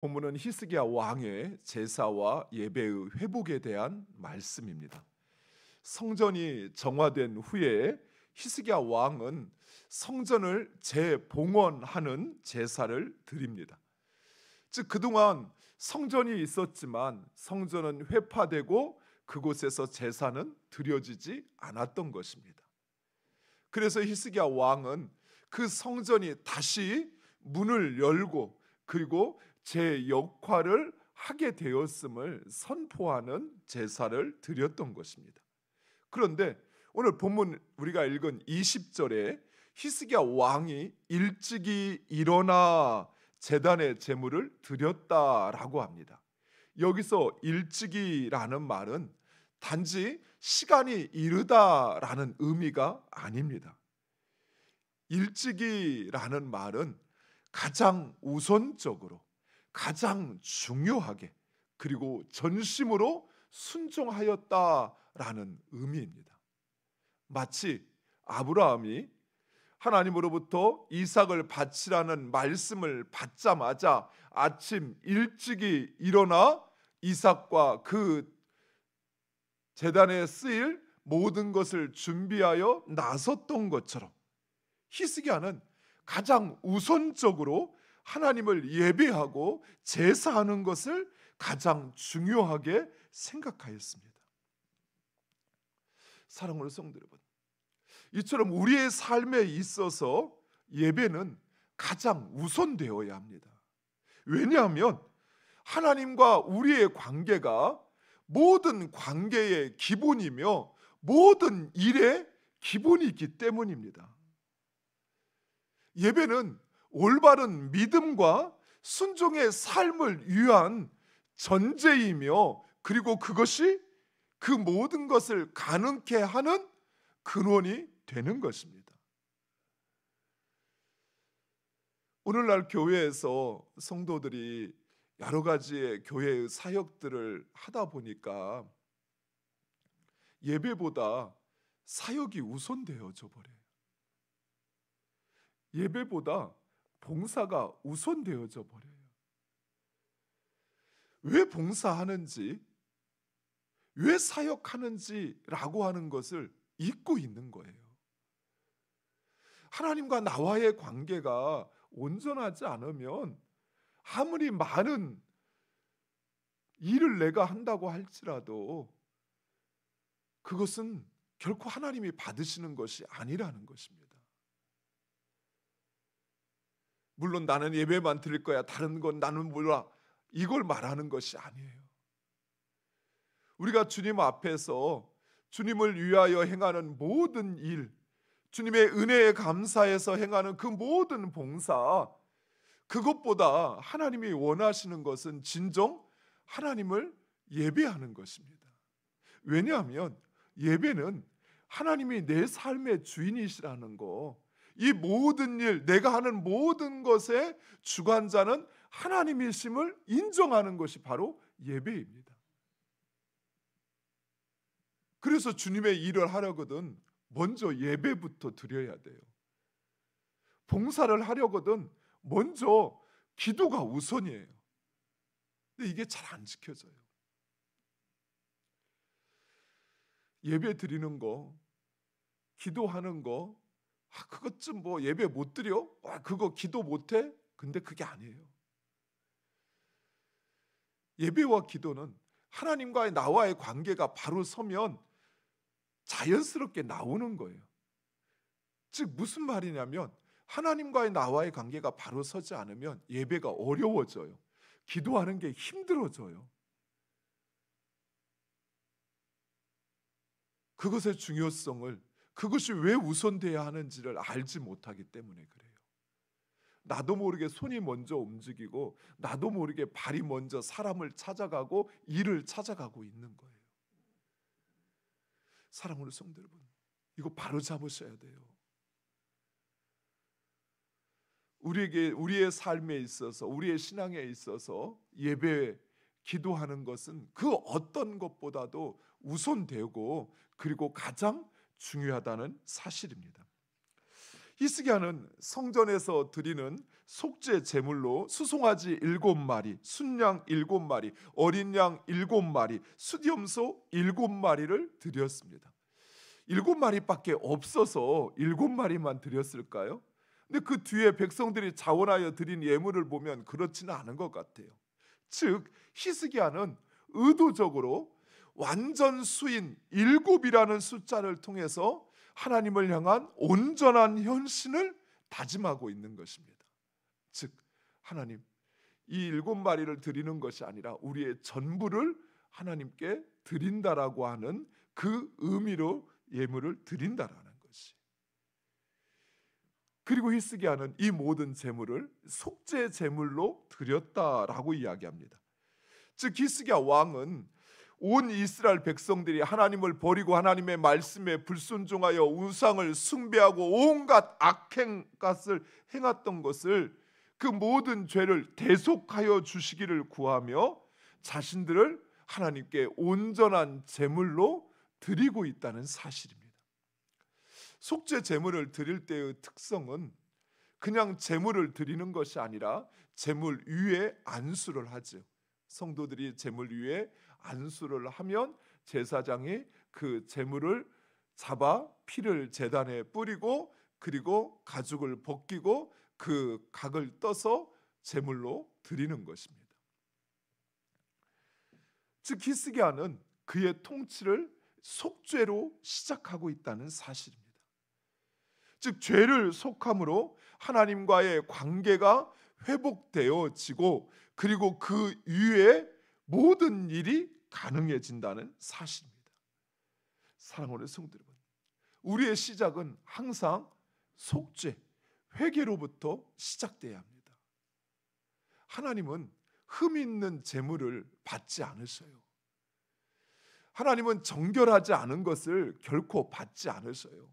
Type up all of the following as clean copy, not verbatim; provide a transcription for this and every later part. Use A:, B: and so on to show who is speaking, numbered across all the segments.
A: 본문은 히스기야 왕의 제사와 예배의 회복에 대한 말씀입니다. 성전이 정화된 후에 히스기야 왕은 성전을 재봉헌하는 제사를 드립니다. 즉 그동안 성전이 있었지만 성전은 회파되고 그곳에서 제사는 드려지지 않았던 것입니다. 그래서 히스기야 왕은 그 성전이 다시 문을 열고 그리고 제 역할을 하게 되었음을 선포하는 제사를 드렸던 것입니다. 그런데 오늘 본문 우리가 읽은 20절에 히스기야 왕이 일찍이 일어나 제단의 제물을 드렸다라고 합니다. 여기서 일찍이라는 말은 단지 시간이 이르다라는 의미가 아닙니다. 일찍이라는 말은 가장 우선적으로 가장 중요하게 그리고 전심으로 순종하였다라는 의미입니다. 마치 아브라함이 하나님으로부터 이삭을 바치라는 말씀을 받자마자 아침 일찍이 일어나 이삭과 그 제단에 쓰일 모든 것을 준비하여 나섰던 것처럼 히스기야는 가장 우선적으로 하나님을 예배하고 제사하는 것을 가장 중요하게 생각하였습니다. 사랑하는 성도 여러분, 이처럼 우리의 삶에 있어서 예배는 가장 우선되어야 합니다. 왜냐하면 하나님과 우리의 관계가 모든 관계의 기본이며 모든 일의 기본이기 때문입니다. 예배는 올바른 믿음과 순종의 삶을 위한 전제이며 그리고 그것이 그 모든 것을 가능케 하는 근원이 되는 것입니다. 오늘날 교회에서 성도들이 여러 가지의 교회의 사역들을 하다 보니까 예배보다 사역이 우선되어져 버려요. 예배보다 봉사가 우선되어져 버려요. 왜 봉사하는지, 왜 사역하는지라고 하는 것을 잊고 있는 거예요. 하나님과 나와의 관계가 온전하지 않으면 아무리 많은 일을 내가 한다고 할지라도 그것은 결코 하나님이 받으시는 것이 아니라는 것입니다. 물론 나는 예배만 드릴 거야, 다른 건 나는 몰라, 이걸 말하는 것이 아니에요. 우리가 주님 앞에서 주님을 위하여 행하는 모든 일, 주님의 은혜에 감사해서 행하는 그 모든 봉사, 그것보다 하나님이 원하시는 것은 진정 하나님을 예배하는 것입니다. 왜냐하면 예배는 하나님이 내 삶의 주인이시라는 거, 이 모든 일, 내가 하는 모든 것의 주관자는 하나님이심을 인정하는 것이 바로 예배입니다. 그래서 주님의 일을 하려거든 먼저 예배부터 드려야 돼요. 봉사를 하려거든 먼저 기도가 우선이에요. 근데 이게 잘 안 지켜져요. 예배 드리는 거, 기도하는 거, 그것 좀 뭐 예배 못 드려? 그거 기도 못 해? 근데 그게 아니에요. 예배와 기도는 하나님과의 나와의 관계가 바로 서면 자연스럽게 나오는 거예요. 즉 무슨 말이냐면 하나님과의 나와의 관계가 바로 서지 않으면 예배가 어려워져요. 기도하는 게 힘들어져요. 그것의 중요성을, 그것이 왜 우선돼야 하는지를 알지 못하기 때문에 그래요. 나도 모르게 손이 먼저 움직이고 나도 모르게 발이 먼저 사람을 찾아가고 일을 찾아가고 있는 거예요. 사랑하는 성도 여러분, 이거 바로 잡으셔야 돼요. 우리에게, 우리의 삶에 있어서, 우리의 신앙에 있어서 예배, 기도하는 것은 그 어떤 것보다도 우선되고 그리고 가장 중요하다는 사실입니다. 히스기야는 성전에서 드리는 속죄 제물로 수송아지 7마리, 순양 7마리, 어린 양 7마리, 숫염소 7마리를 드렸습니다. 7마리밖에 없어서 7마리만 드렸을까요? 근데 그 뒤에 백성들이 자원하여 드린 예물을 보면 그렇지는 않은 것 같아요. 즉 히스기야는 의도적으로 완전 수인 7이라는 숫자를 통해서 하나님을 향한 온전한 헌신을 다짐하고 있는 것입니다. 즉 하나님, 이 7마리를 드리는 것이 아니라 우리의 전부를 하나님께 드린다라고 하는 그 의미로 예물을 드린다라는 것이. 그리고 히스기야는 이 모든 제물을 속죄 제물로 드렸다라고 이야기합니다. 즉 히스기야 왕은 온 이스라엘 백성들이 하나님을 버리고 하나님의 말씀에 불순종하여 우상을 숭배하고 온갖 악행같을 행했던 것을, 그 모든 죄를 대속하여 주시기를 구하며 자신들을 하나님께 온전한 제물로 드리고 있다는 사실입니다. 속죄 제물을 드릴 때의 특성은 그냥 제물을 드리는 것이 아니라 제물 위에 안수를 하죠. 성도들이 제물 위에 안수를 하면 제사장이 그 제물을 잡아 피를 제단에 뿌리고 그리고 가죽을 벗기고 그 각을 떠서 제물로 드리는 것입니다. 즉 히스기야는 그의 통치를 속죄로 시작하고 있다는 사실입니다. 즉 죄를 속함으로 하나님과의 관계가 회복되어지고 그리고 그 위에 모든 일이 가능해진다는 사실입니다. 사랑하는 성도 여러분, 우리의 시작은 항상 속죄, 회개로부터 시작돼야 합니다. 하나님은 흠 있는 제물을 받지 않으셔요. 하나님은 정결하지 않은 것을 결코 받지 않으셔요.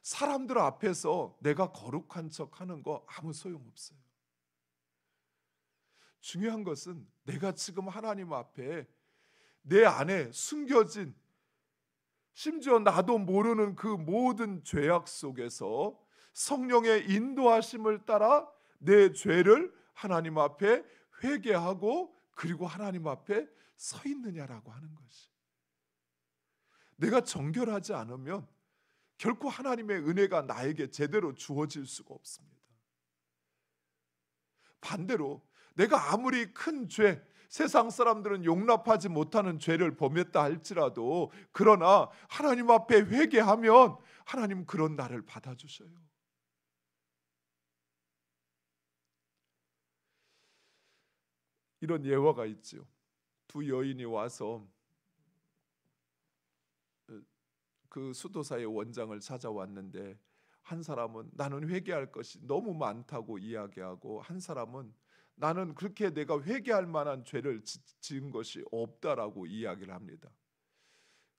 A: 사람들 앞에서 내가 거룩한 척 하는 거 아무 소용없어요. 중요한 것은 내가 지금 하나님 앞에 내 안에 숨겨진, 심지어 나도 모르는 그 모든 죄악 속에서 성령의 인도하심을 따라 내 죄를 하나님 앞에 회개하고 그리고 하나님 앞에 서 있느냐라고 하는 것이. 내가 정결하지 않으면 결코 하나님의 은혜가 나에게 제대로 주어질 수가 없습니다. 반대로 내가 아무리 큰 죄, 세상 사람들은 용납하지 못하는 죄를 범했다 할지라도 그러나 하나님 앞에 회개하면 하나님 그런 나를 받아주셔요. 이런 예화가 있죠. 두 여인이 와서 그 수도사의 원장을 찾아왔는데 한 사람은 나는 회개할 것이 너무 많다고 이야기하고 한 사람은 나는 그렇게 내가 회개할 만한 죄를 지은 것이 없다라고 이야기를 합니다.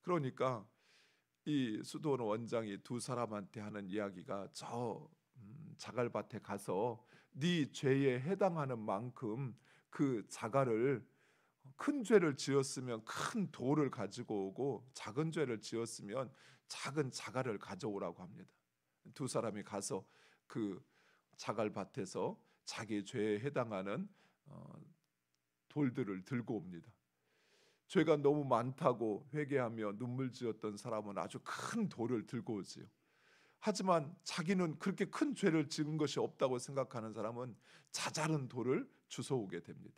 A: 그러니까 이 수도 원장이 두 사람한테 하는 이야기가 저 자갈밭에 가서 네 죄에 해당하는 만큼 그 자갈을, 큰 죄를 지었으면 큰 돌을 가지고 오고 작은 죄를 지었으면 작은 자갈을 가져오라고 합니다. 두 사람이 가서 그 자갈밭에서 자기 죄에 해당하는 돌들을 들고 옵니다. 죄가 너무 많다고 회개하며 눈물 지었던 사람은 아주 큰 돌을 들고 오지요. 하지만 자기는 그렇게 큰 죄를 지은 것이 없다고 생각하는 사람은 자잘한 돌을 주워오게 됩니다.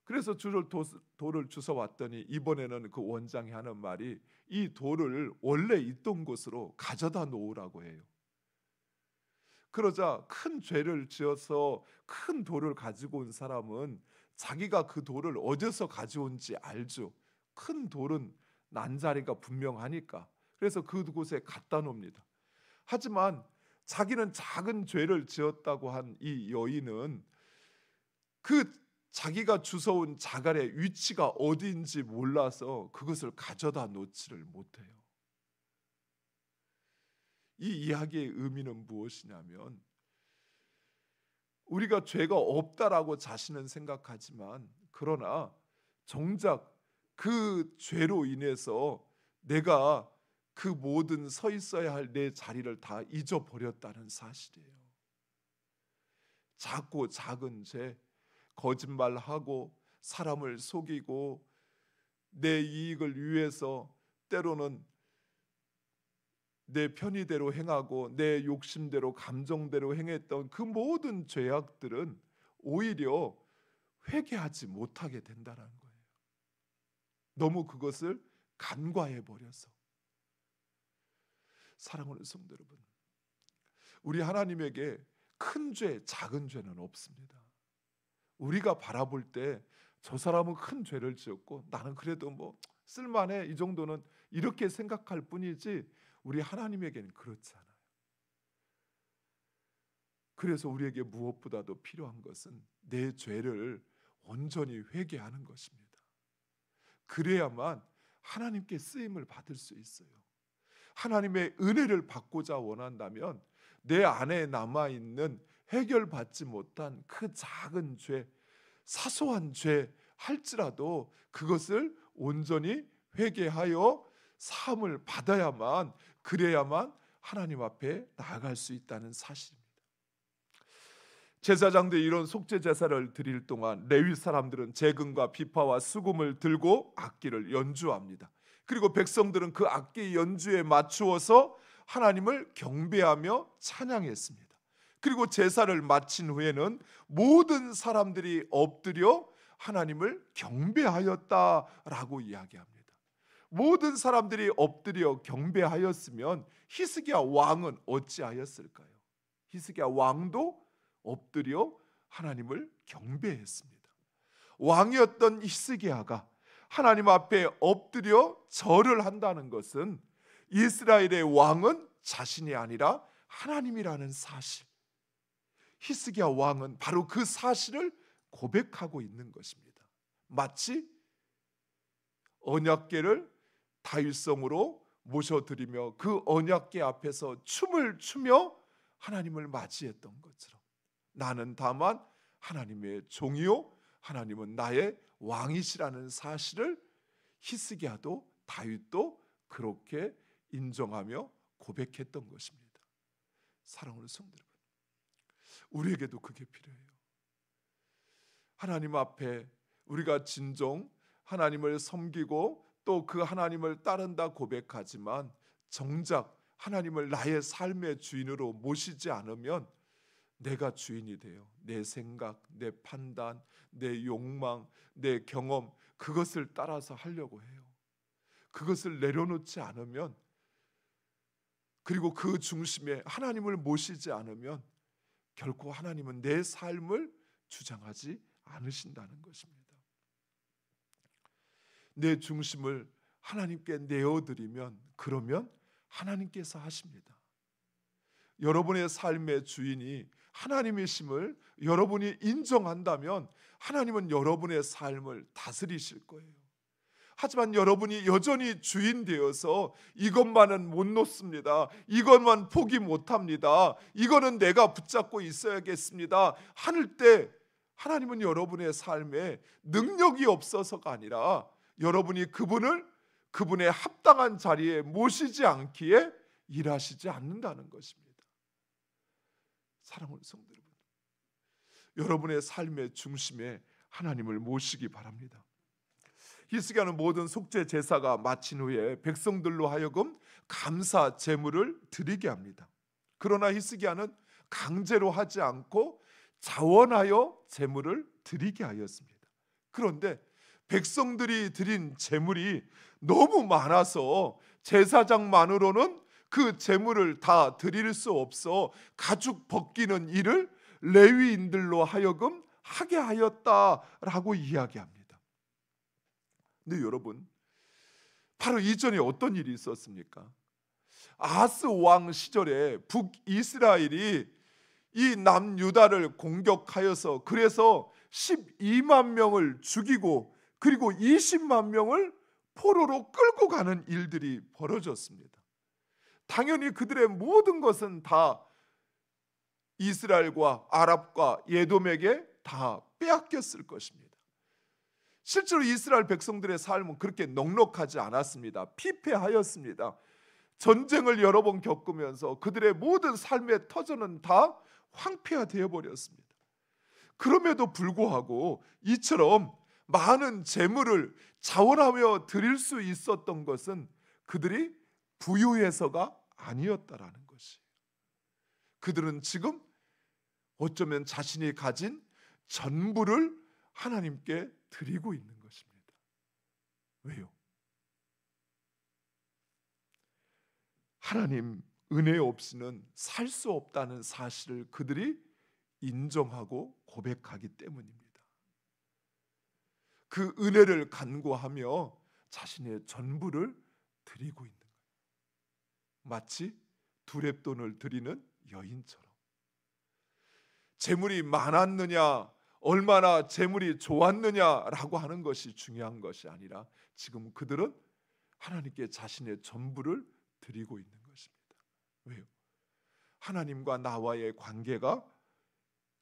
A: 그래서 돌을 주워왔더니 이번에는 그 원장이 하는 말이 이 돌을 원래 있던 곳으로 가져다 놓으라고 해요. 그러자 큰 죄를 지어서 큰 돌을 가지고 온 사람은 자기가 그 돌을 어디서 가져온지 알죠. 큰 돌은 난자리가 분명하니까. 그래서 그곳에 갖다 놓습니다. 하지만 자기는 작은 죄를 지었다고 한 이 여인은 그 자기가 주워온 자갈의 위치가 어디인지 몰라서 그것을 가져다 놓지를 못해요. 이 이야기의 의미는 무엇이냐면 우리가 죄가 없다라고 자신은 생각하지만 그러나 정작 그 죄로 인해서 내가 그 모든 서 있어야 할 내 자리를 다 잊어버렸다는 사실이에요. 작고 작은 죄, 거짓말하고 사람을 속이고 내 이익을 위해서 때로는 내 편의대로 행하고 내 욕심대로 감정대로 행했던 그 모든 죄악들은 오히려 회개하지 못하게 된다는 거예요. 너무 그것을 간과해 버려서. 사랑하는 성도 여러분, 우리 하나님에게 큰 죄, 작은 죄는 없습니다. 우리가 바라볼 때 저 사람은 큰 죄를 지었고 나는 그래도 뭐 쓸만해, 이 정도는 이렇게 생각할 뿐이지 우리 하나님에게는 그렇지 않아요. 그래서 우리에게 무엇보다도 필요한 것은 내 죄를 온전히 회개하는 것입니다. 그래야만 하나님께 쓰임을 받을 수 있어요. 하나님의 은혜를 받고자 원한다면 내 안에 남아있는 해결받지 못한 그 작은 죄, 사소한 죄 할지라도 그것을 온전히 회개하여 사함을 받아야만, 그래야만 하나님 앞에 나아갈 수 있다는 사실입니다. 제사장들이 이런 속죄 제사를 드릴 동안 레위 사람들은 재금과 비파와 수금을 들고 악기를 연주합니다. 그리고 백성들은 그 악기 연주에 맞추어서 하나님을 경배하며 찬양했습니다. 그리고 제사를 마친 후에는 모든 사람들이 엎드려 하나님을 경배하였다라고 이야기합니다. 모든 사람들이 엎드려 경배하였으면 히스기야 왕은 어찌하였을까요? 히스기야 왕도 엎드려 하나님을 경배했습니다. 왕이었던 히스기야가 하나님 앞에 엎드려 절을 한다는 것은 이스라엘의 왕은 자신이 아니라 하나님이라는 사실, 히스기야 왕은 바로 그 사실을 고백하고 있는 것입니다. 마치 언약궤를 다윗성으로 모셔드리며 그 언약궤 앞에서 춤을 추며 하나님을 맞이했던 것처럼, 나는 다만 하나님의 종이요 하나님은 나의 왕이시라는 사실을 히스기야도 다윗도 그렇게 인정하며 고백했던 것입니다. 사랑하는 성도 여러분, 우리에게도 그게 필요해요. 하나님 앞에 우리가 진정 하나님을 섬기고 또 그 하나님을 따른다 고백하지만 정작 하나님을 나의 삶의 주인으로 모시지 않으면 내가 주인이 돼요. 내 생각, 내 판단, 내 욕망, 내 경험, 그것을 따라서 하려고 해요. 그것을 내려놓지 않으면, 그리고 그 중심에 하나님을 모시지 않으면 결코 하나님은 내 삶을 주장하지 않으신다는 것입니다. 내 중심을 하나님께 내어드리면, 그러면 하나님께서 하십니다. 여러분의 삶의 주인이 하나님이심을 여러분이 인정한다면 하나님은 여러분의 삶을 다스리실 거예요. 하지만 여러분이 여전히 주인 되어서 이것만은 못 놓습니다, 이것만 포기 못합니다, 이거는 내가 붙잡고 있어야겠습니다 하는 때 하나님은 여러분의 삶에 능력이 없어서가 아니라 여러분이 그분의 합당한 자리에 모시지 않기에 일하시지 않는다는 것입니다. 사랑하는 성도 여러분, 여러분의 삶의 중심에 하나님을 모시기 바랍니다. 히스기야는 모든 속죄 제사가 마친 후에 백성들로 하여금 감사 제물을 드리게 합니다. 그러나 히스기야는 강제로 하지 않고 자원하여 제물을 드리게 하였습니다. 그런데 백성들이 드린 제물이 너무 많아서 제사장만으로는 그 제물을 다 드릴 수 없어 가죽 벗기는 일을 레위인들로 하여금 하게 하였다라고 이야기합니다. 근데 여러분, 바로 이전에 어떤 일이 있었습니까? 아하스 왕 시절에 북이스라엘이 이 남유다를 공격하여서 그래서 12만 명을 죽이고 그리고 20만 명을 포로로 끌고 가는 일들이 벌어졌습니다. 당연히 그들의 모든 것은 다 이스라엘과 아랍과 예돔에게 다 빼앗겼을 것입니다. 실제로 이스라엘 백성들의 삶은 그렇게 넉넉하지 않았습니다. 피폐하였습니다. 전쟁을 여러 번 겪으면서 그들의 모든 삶의 터전은 다 황폐화되어 버렸습니다. 그럼에도 불구하고 이처럼 많은 재물을 자원하며 드릴 수 있었던 것은 그들이 부유해서가 아니었다라는 것이. 그들은 지금 어쩌면 자신이 가진 전부를 하나님께 드리고 있는 것입니다. 왜요? 하나님 은혜 없이는 살 수 없다는 사실을 그들이 인정하고 고백하기 때문입니다. 그 은혜를 간구하며 자신의 전부를 드리고 있는 거예요. 마치 두렙돈을 드리는 여인처럼. 재물이 많았느냐, 얼마나 재물이 좋았느냐라고 하는 것이 중요한 것이 아니라 지금 그들은 하나님께 자신의 전부를 드리고 있는 것입니다. 왜요? 하나님과 나와의 관계가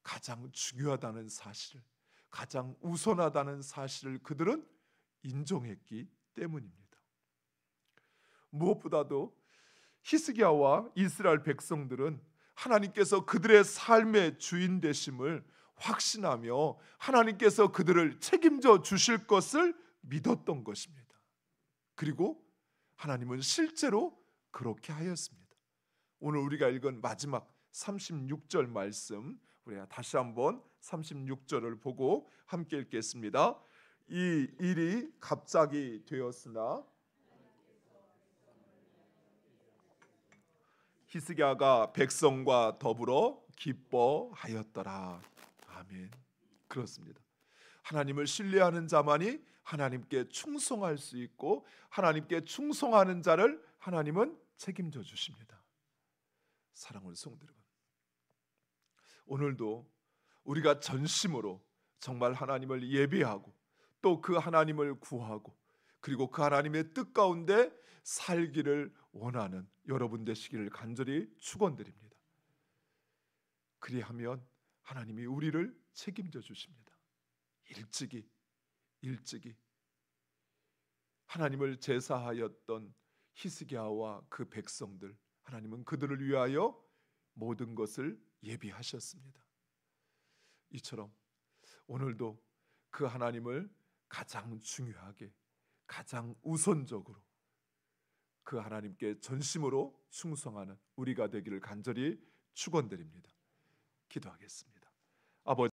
A: 가장 중요하다는 사실을, 가장 우선하다는 사실을 그들은 인정했기 때문입니다. 무엇보다도 히스기야와 이스라엘 백성들은 하나님께서 그들의 삶의 주인 되심을 확신하며 하나님께서 그들을 책임져 주실 것을 믿었던 것입니다. 그리고 하나님은 실제로 그렇게 하였습니다. 오늘 우리가 읽은 마지막 36절 말씀, 우리가 다시 한번 36절을 보고 함께 읽겠습니다. 이 일이 갑자기 되었으나 히스기야가 백성과 더불어 기뻐하였더라. 아멘. 그렇습니다. 하나님을 신뢰하는 자만이 하나님께 충성할 수 있고 하나님께 충성하는 자를 하나님은 책임져 주십니다. 사랑하는 성도 여러분, 오늘도 우리가 전심으로 정말 하나님을 예배하고 또 그 하나님을 구하고 그리고 그 하나님의 뜻 가운데 살기를 원하는 여러분 되시기를 간절히 축원드립니다. 그리하면 하나님이 우리를 책임져 주십니다. 일찍이 하나님을 제사하였던 히스기야와 그 백성들, 하나님은 그들을 위하여 모든 것을 예비하셨습니다. 이처럼 오늘도 그 하나님을 가장 중요하게, 가장 우선적으로 그 하나님께 전심으로 충성하는 우리가 되기를 간절히 축원드립니다. 기도하겠습니다. 아버지